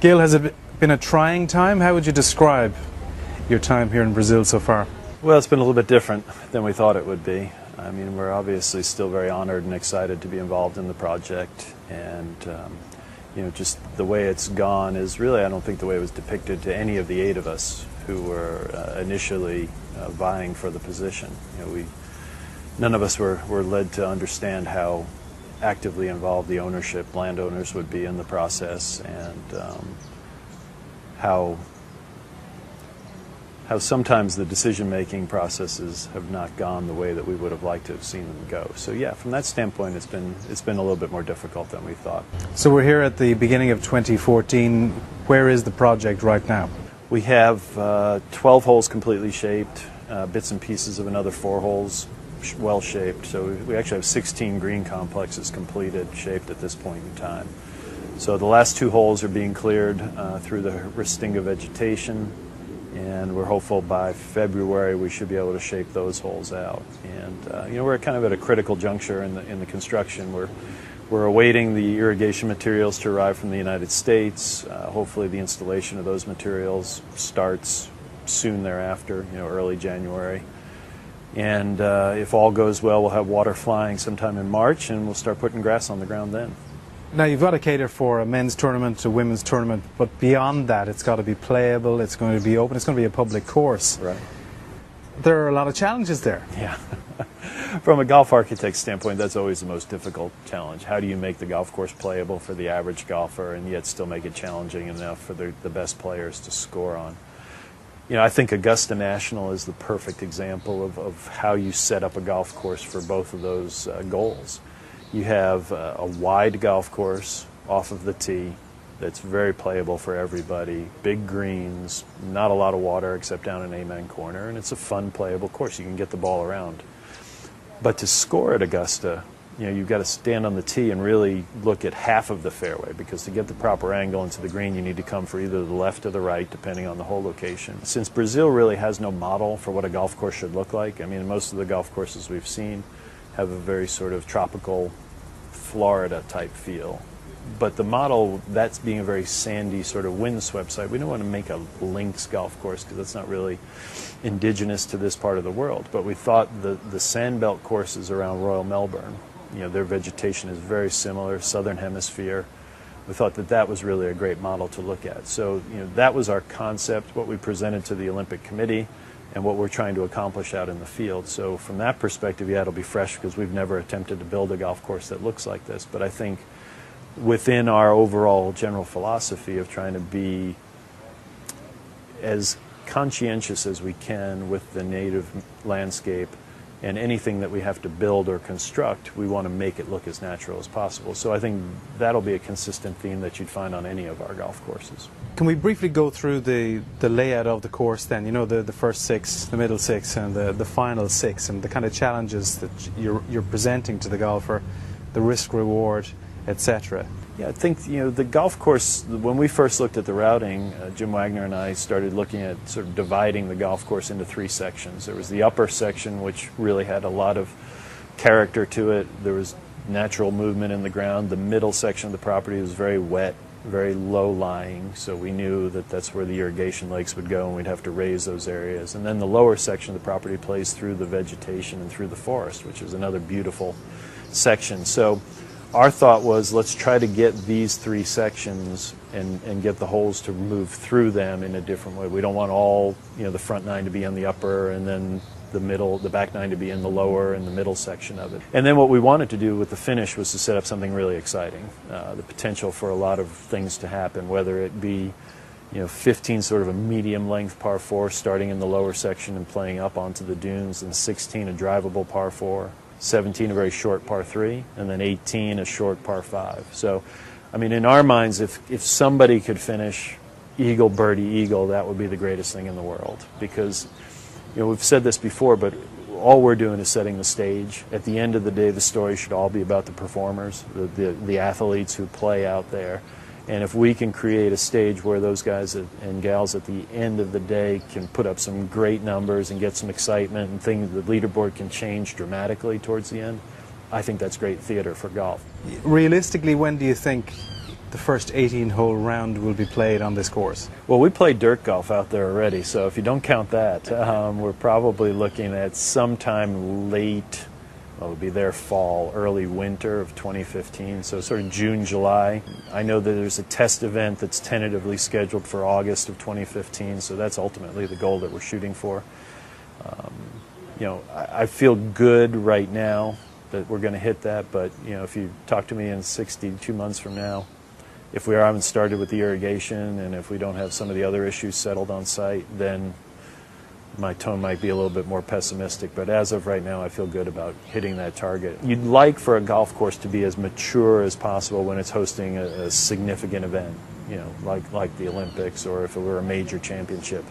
Gil, has it been a trying time? How would you describe your time here in Brazil so far? Well, it's been a little bit different than we thought it would be. I mean, we're obviously still very honored and excited to be involved in the project, and just the way it's gone is really, I don't think, the way it was depicted to any of the 8 of us who were initially vying for the position. None of us were led to understand how actively involved the landowners would be in the process, and how sometimes the decision-making processes have not gone the way that we would have liked to have seen them go. So yeah, from that standpoint, it's been a little bit more difficult than we thought. So we're here at the beginning of 2014. Where is the project right now? We have 12 holes completely shaped, bits and pieces of another 4 holes well shaped. So we actually have 16 green complexes completed, shaped at this point in time. So the last 2 holes are being cleared through the Restinga vegetation, and we're hopeful by February we should be able to shape those holes out. And we're kind of at a critical juncture in the construction. We're awaiting the irrigation materials to arrive from the United States. Hopefully the installation of those materials starts soon thereafter, early January. And if all goes well, we'll have water flying sometime in March, and we'll start putting grass on the ground then. Now, you've got to cater for a men's tournament, a women's tournament, but beyond that, it's got to be playable, it's going to be open, it's going to be a public course. Right. There are a lot of challenges there. Yeah. From a golf architect's standpoint, that's always the most difficult challenge. How do you make the golf course playable for the average golfer and yet still make it challenging enough for the best players to score on? I think Augusta National is the perfect example of how you set up a golf course for both of those goals. You have a wide golf course off of the tee that's very playable for everybody, big greens, not a lot of water except down in Amen Corner, and it's a fun, playable course. You can get the ball around. But to score at Augusta, you've got to stand on the tee and really look at half of the fairway, because to get the proper angle into the green, you need to come for either the left or the right, depending on the hole location. Since Brazil really has no model for what a golf course should look like, I mean, most of the golf courses we've seen have a very sort of tropical Florida type feel. But the model, that's being a very sandy sort of windswept site. We don't want to make a links golf course because that's not really indigenous to this part of the world. But we thought the sandbelt courses around Royal Melbourne, their vegetation is very similar, southern hemisphere. We thought that was really a great model to look at. So that was our concept, what we presented to the Olympic Committee, and what we're trying to accomplish out in the field. So from that perspective, yeah, it'll be fresh because we've never attempted to build a golf course that looks like this. But I think within our overall general philosophy of trying to be as conscientious as we can with the native landscape, and anything that we have to build or construct, we want to make it look as natural as possible. So I think that'll be a consistent theme that you'd find on any of our golf courses. Can we briefly go through the layout of the course then? The first 6, the middle 6, and the final 6, and the kind of challenges that you're presenting to the golfer, the risk-reward, etc. Yeah, I think the golf course, when we first looked at the routing, Jim Wagner and I started looking at sort of dividing the golf course into 3 sections. There was the upper section, which really had a lot of character to it. There was natural movement in the ground. The middle section of the property was very wet, very low-lying, so we knew that that's where the irrigation lakes would go, and we'd have to raise those areas. And then the lower section of the property plays through the vegetation and through the forest, which is another beautiful section. So our thought was, let's try to get these 3 sections and get the holes to move through them in a different way. We don't want all, the front 9 to be on the upper, and then the back 9 to be in the lower and the middle section of it. And then what we wanted to do with the finish was to set up something really exciting. The potential for a lot of things to happen, whether it be 15 sort of a medium length par 4 starting in the lower section and playing up onto the dunes, and 16 a drivable par 4. 17 a very short par 3, and then 18 a short par 5. So, I mean, in our minds, if somebody could finish eagle, birdie, eagle, that would be the greatest thing in the world. Because, we've said this before, but all we're doing is setting the stage. At the end of the day, the story should all be about the performers, the athletes who play out there. And if we can create a stage where those guys and gals at the end of the day can put up some great numbers and get some excitement and things, the leaderboard can change dramatically towards the end, I think that's great theater for golf. Realistically, when do you think the first 18-hole round will be played on this course? Well, we play dirt golf out there already, so if you don't count that, we're probably looking at sometime late, well, it'll be their fall, early winter of 2015, so sort of June, July. I know that there's a test event that's tentatively scheduled for August of 2015, so that's ultimately the goal that we're shooting for. You know, I feel good right now that we're going to hit that, but you know, if you talk to me in 62 months from now, if we haven't started with the irrigation and if we don't have some of the other issues settled on site, then my tone might be a little bit more pessimistic. But as of right now, I feel good about hitting that target. You'd like for a golf course to be as mature as possible when it's hosting a significant event, you know, like the Olympics, or if it were a major championship.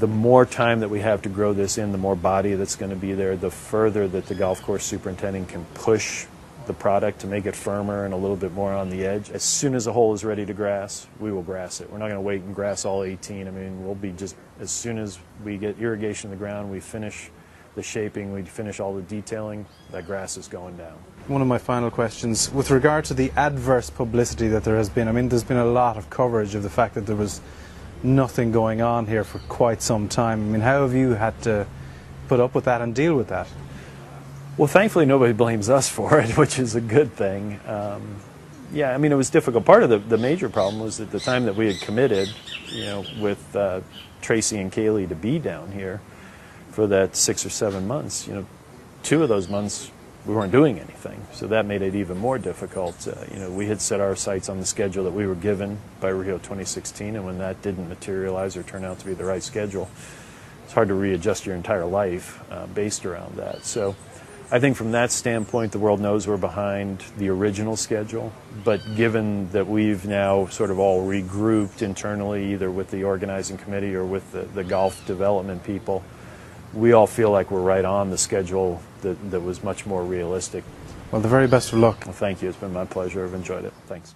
The more time that we have to grow this in, the more body that's going to be there, the further that the golf course superintendent can push the product to make it firmer and a little bit more on the edge. As soon as a hole is ready to grass, we will grass it. We're not going to wait and grass all 18. I mean, we'll be just, as soon as we get irrigation in the ground, we finish the shaping, we finish all the detailing, that grass is going down. One of my final questions, with regard to the adverse publicity that there has been, I mean, there's been a lot of coverage of the fact that there was nothing going on here for quite some time. I mean, how have you had to put up with that and deal with that? Well, thankfully nobody blames us for it, which is a good thing. Yeah, I mean, it was difficult. Part of the major problem was at the time that we had committed, you know, with Tracy and Kaylee to be down here for that 6 or 7 months. You know, 2 of those months we weren't doing anything, so that made it even more difficult. You know, we had set our sights on the schedule that we were given by Rio 2016, and when that didn't materialize or turn out to be the right schedule, it's hard to readjust your entire life based around that. So I think from that standpoint, the world knows we're behind the original schedule, but given that we've now sort of all regrouped internally, either with the organizing committee or with the golf development people, we all feel like we're right on the schedule that was much more realistic. Well, the very best of luck. Well, thank you. It's been my pleasure. I've enjoyed it. Thanks.